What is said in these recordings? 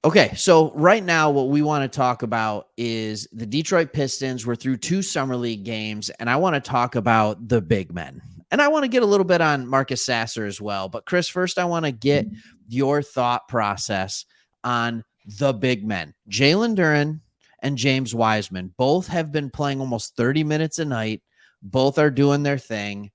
Okay, so right now what we want to talk about is the Detroit Pistons. We're through 2 summer league games, and I want to talk about the big men. And I want to get a little bit on Marcus Sasser as well. But Chris, first I want to get your thought process on the big men. Jalen Duren and James Wiseman both have been playing almost 30 minutes a night. Both are doing their thing.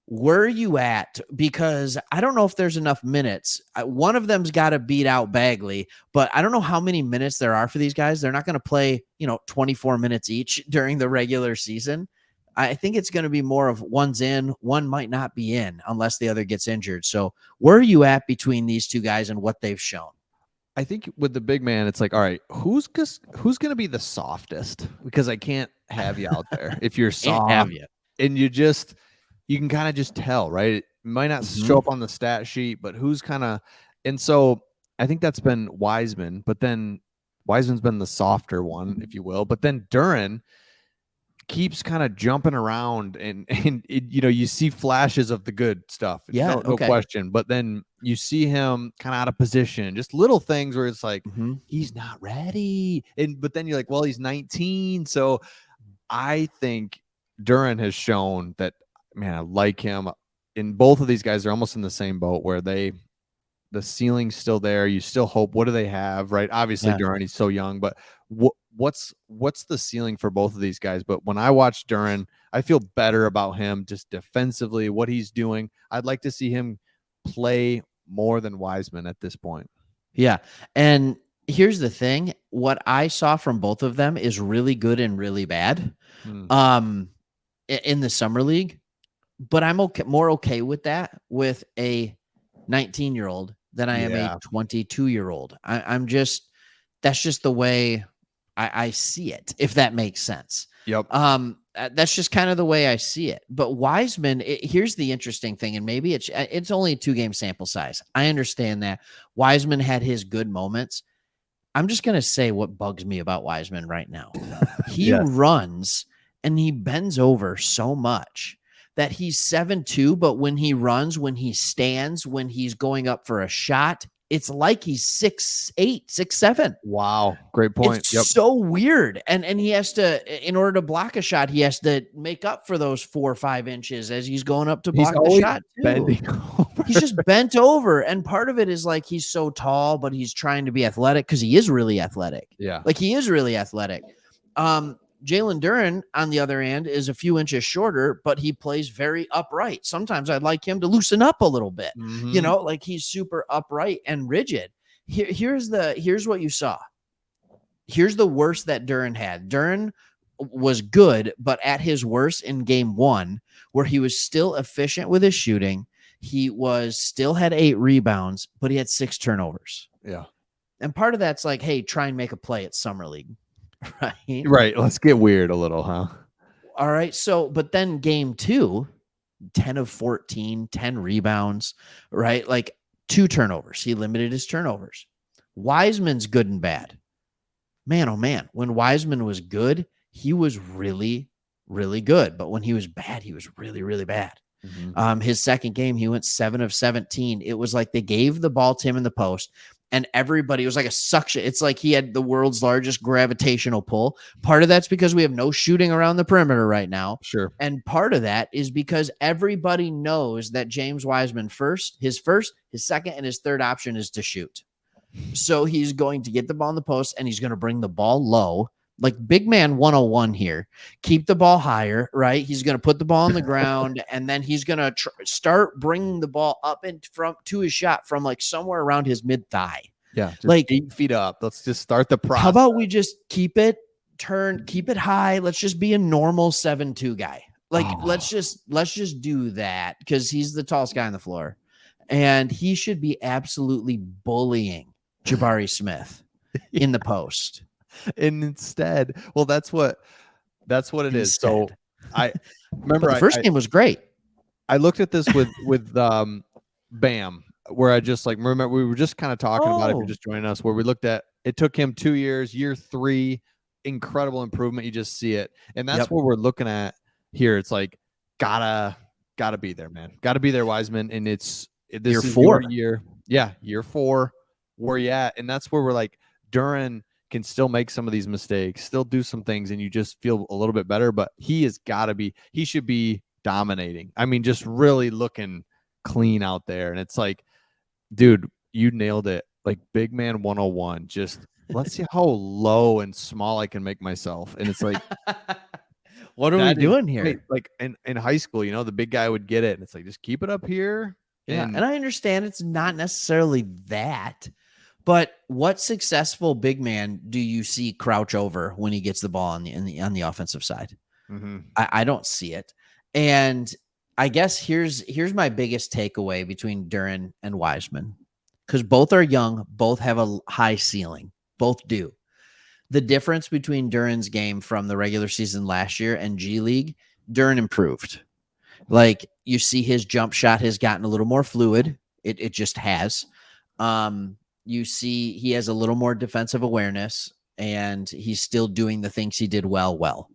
Where are you at? Because I don't know if there's enough minutes. One of them's got to beat out Bagley, but I don't know how many minutes there are for these guys. They're not going to play, 24 minutes each during the regular season. I think it's going to be more of one's in, one might not be in unless the other gets injured. So where are you at between these two guys and what they've shown? I think with the big man, it's like, all right, who's going to be the softest? Because I can't have you out there if you're Can't have soft you. and you can kind of just tell, right? It might not show up on the stat sheet, but who's kind of, and so I think that's been Wiseman, but then Wiseman's been the softer one, if you will. But then Duren keeps kind of jumping around and you see flashes of the good stuff. Yeah. No question. But then you see him kind of out of position, just little things where it's like, he's not ready. But then you're like, well, he's 19. So I think Duren has shown that, man, I like him. And both of these guys are almost in the same boat where the ceiling's still there. You still hope. What do they have, right? Obviously, Duren, he's so young, but what's the ceiling for both of these guys? But when I watch Duren, I feel better about him just defensively, what he's doing. I'd like to see him play more than Wiseman at this point. Yeah. And here's the thing. What I saw from both of them is really good and really bad in the summer league. But I'm more okay with that with a 19-year-old than I am a 22-year-old. That's just the way I see it, if that makes sense. Yep. That's just kind of the way I see it. But Wiseman, here's the interesting thing, and maybe it's only a 2-game sample size. I understand that Wiseman had his good moments. I'm just going to say what bugs me about Wiseman right now. He runs and he bends over so much that he's 7'2", but when he runs, when he stands, when he's going up for a shot, it's like he's 6'8", 6'7". Wow. Great point. It's so weird. And he has to, in order to block a shot, he has to make up for those 4 or 5 inches as he's going up to block the shot too. Bending over. He's just bent over. And part of it is like he's so tall, but he's trying to be athletic because he is really athletic. Yeah. Like he is really athletic. Jalen Duren, on the other hand, is a few inches shorter, but he plays very upright. Sometimes I'd like him to loosen up a little bit, like he's super upright and rigid. Here's what you saw. Here's the worst that Duren had. Duren was good, but at his worst in game 1, where he was still efficient with his shooting, he still had 8 rebounds, but he had 6 turnovers. Yeah. And part of that's like, hey, try and make a play at summer league. Right. Let's get weird a little, huh? All right. So, but then game 2, 10 of 14, 10 rebounds, right? Like 2 turnovers. He limited his turnovers. Wiseman's good and bad. Man, oh man. When Wiseman was good, he was really, really good. But when he was bad, he was really, really bad. His second game, he went 7 of 17. It was like they gave the ball to him in the post. And everybody, it was like a suction. It's like he had the world's largest gravitational pull. Part of that's because we have no shooting around the perimeter right now. Sure. And part of that is because everybody knows that James Wiseman his second, and his third option is to shoot. So he's going to get the ball in the post and he's going to bring the ball low. Like big man 101 here. Keep the ball higher, right? He's going to put the ball on the ground and then he's going to start bringing the ball up and to his shot from like somewhere around his mid thigh. Yeah, like 8 feet up. Let's just start the process. How about we just keep it high? Let's just be a normal 7'2" guy. Like let's just do that because he's the tallest guy on the floor, and he should be absolutely bullying Jabari Smith in the post. And instead, well, that's what it is. So I remember the first game was great. I looked at this with Bam, where I just like remember we were just kind of talking about it. If you're just joining us, where we looked at it took him 2 years, year 3, incredible improvement. You just see it, and that's what we're looking at here. It's like gotta be there, man. Gotta be there, Wiseman. And this year is 4. Year 4. Where you at? And that's where we're like. Duren can still make some of these mistakes, still do some things, and you just feel a little bit better. But he should be dominating. I mean, just really looking clean out there. And it's like, dude, you nailed it. Like big man 101. Just let's see how low and small I can make myself. And it's like, what are we doing here? Right. Like in high school, the big guy would get it. And it's like, just keep it up here. Yeah. And I understand it's not necessarily that. But what successful big man do you see crouch over when he gets the ball on the offensive side? Mm-hmm. I don't see it. And I guess here's my biggest takeaway between Duren and Wiseman, because both are young, both have a high ceiling, both do. The difference between Duren's game from the regular season last year and G League, Duren improved. Like you see his jump shot has gotten a little more fluid. It just has. You see he has a little more defensive awareness, and he's still doing the things he did well.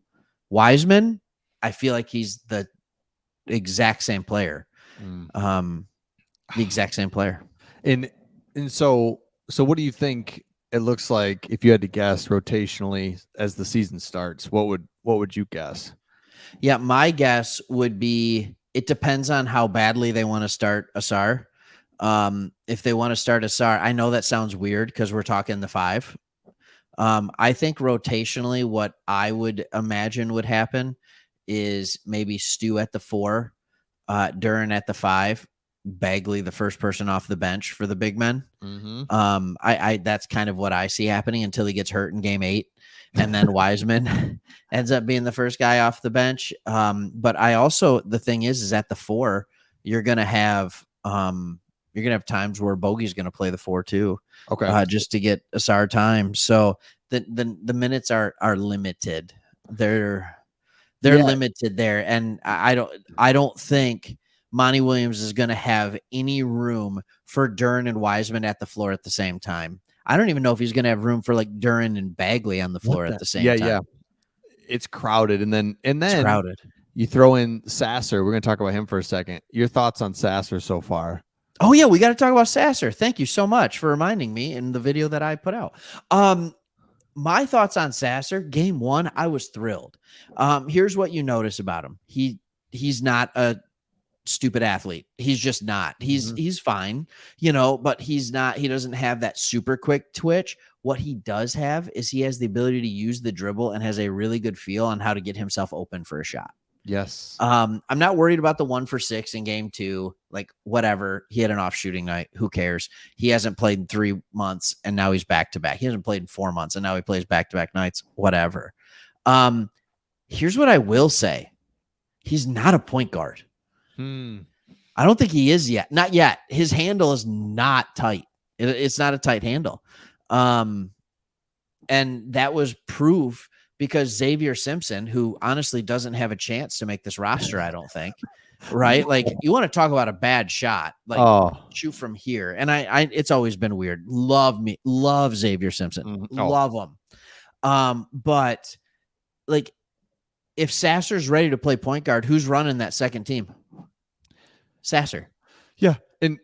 Wiseman, I feel like he's the exact same player. The exact same player. And so what do you think it looks like if you had to guess rotationally as the season starts? What would you guess? Yeah, my guess would be it depends on how badly they want to start Sasser. If they want to start Sasser, I know that sounds weird because we're talking the 5. I think rotationally, what I would imagine would happen is maybe Stu at the 4, Duren at the 5, Bagley the first person off the bench for the big men. Mm-hmm. I that's kind of what I see happening until he gets hurt in game 8, and then Wiseman ends up being the first guy off the bench. But I also, the thing is at the 4, you're gonna have times where Bogey's gonna play the 4 too. Okay. Just to get Sasser time. So the minutes are limited. They're limited there, and I don't think Monty Williams is going to have any room for Duren and Wiseman at the floor at the same time. I don't even know if he's going to have room for like Duren and Bagley on the floor at the same time. Yeah. It's crowded, and then it's crowded. You throw in Sasser. We're going to talk about him for a second. Your thoughts on Sasser so far? Oh yeah, we got to talk about Sasser. Thank you so much for reminding me in the video that I put out. My thoughts on Sasser, game 1, I was thrilled. Here's what you notice about him. He's not a stupid athlete. He's just not. He's fine, but he doesn't have that super quick twitch. What he does have is he has the ability to use the dribble and has a really good feel on how to get himself open for a shot. Yes. I'm not worried about the 1 for 6 in game 2. Like whatever, he had an off shooting night. Who cares? He hasn't played in 3 months and now he's back to back. He hasn't played in 4 months and now he plays back to back nights. Whatever. Here's what I will say. He's not a point guard. I don't think he is yet. Not yet. His handle is not tight. It's not a tight handle. And that was proof because Xavier Simpson, who honestly doesn't have a chance to make this roster, I don't think, right? Like you want to talk about a bad shot, like shoot from here. And I it's always been weird. Love Xavier Simpson. Love him. But like if Sasser's ready to play point guard, who's running that second team? Sasser. Yeah. And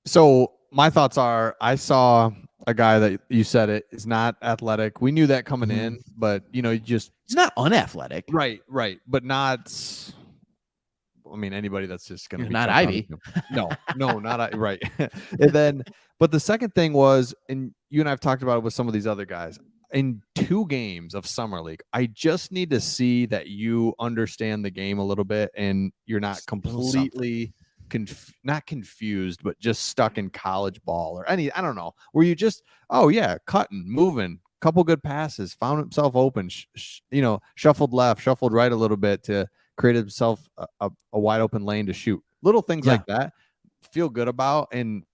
so my thoughts are, I saw a guy that you said it is not athletic. We knew that coming in, but he's not unathletic. Right. But not, anybody that's just going to be not Ivy. No, not right. And then, but the second thing was, and you and I've talked about it with some of these other guys, in 2 games of Summer League, I just need to see that you understand the game a little bit and you're not completely not confused, but just stuck in college ball or I don't know, where you just, cutting, moving, couple good passes, found himself open, shuffled left, shuffled right a little bit to create himself a wide open lane to shoot. Little things like that feel good about. And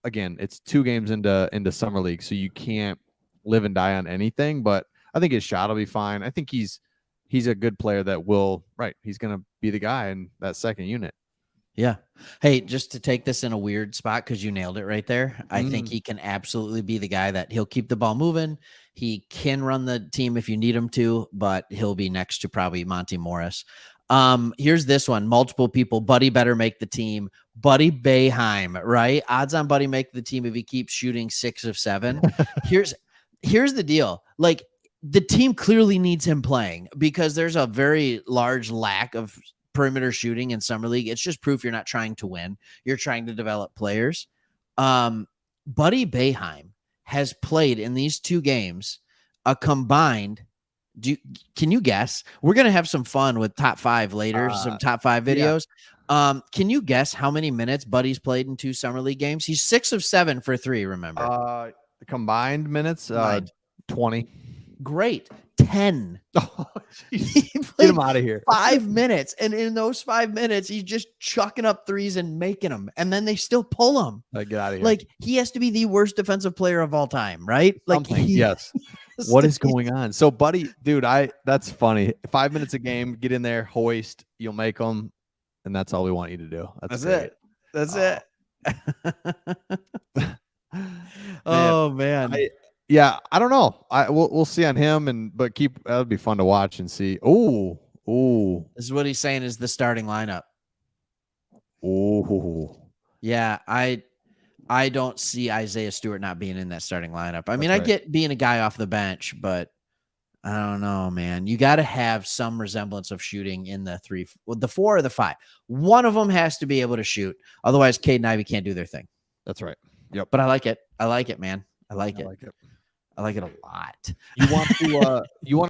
again, it's 2 games into Summer League, so you can't live and die on anything, but I think his shot will be fine. I think he's a good player that he's going to be the guy in that second unit. Yeah. Hey, just to take this in a weird spot, because you nailed it right there. I think he can absolutely be the guy that he'll keep the ball moving. He can run the team if you need him to, but he'll be next to probably Monty Morris. Here's this one. Multiple people. Buddy better make the team. Buddy Boeheim, right? Odds on Buddy make the team if he keeps shooting 6 of 7. Here's the deal. Like, the team clearly needs him playing because there's a very large lack of perimeter shooting in Summer League. It's just proof you're not trying to win. You're trying to develop players. Buddy Boeheim has played in these 2 games a combined. Can you guess? We're going to have some fun with top 5 later, some top 5 videos. Yeah. Can you guess how many minutes Buddy's played in 2 Summer League games? He's 6 of 7 for 3, remember? Combined minutes, 20. Great. 10. Oh, get him out of here. 5 minutes. And in those 5 minutes, he's just chucking up threes and making them. And then they still pull him. Get out of here. Like, he has to be the worst defensive player of all time, right? Like, yes. What is going on? So, Buddy, dude, that's funny. 5 minutes a game, get in there, hoist, you'll make them. And that's all we want you to do. That's it. That's it. Oh, man. I don't know. We'll see on him, but that'll be fun to watch and see. Oh, this is what he's saying is the starting lineup. Oh, yeah. I don't see Isaiah Stewart not being in that starting lineup. I mean, I get being a guy off the bench, but I don't know, man. You got to have some resemblance of shooting in the 4 or the 5. One of them has to be able to shoot. Otherwise, Cade and Ivy can't do their thing. That's right. Yep. But I like it. I like it, man. I like it. I like it a lot. You want to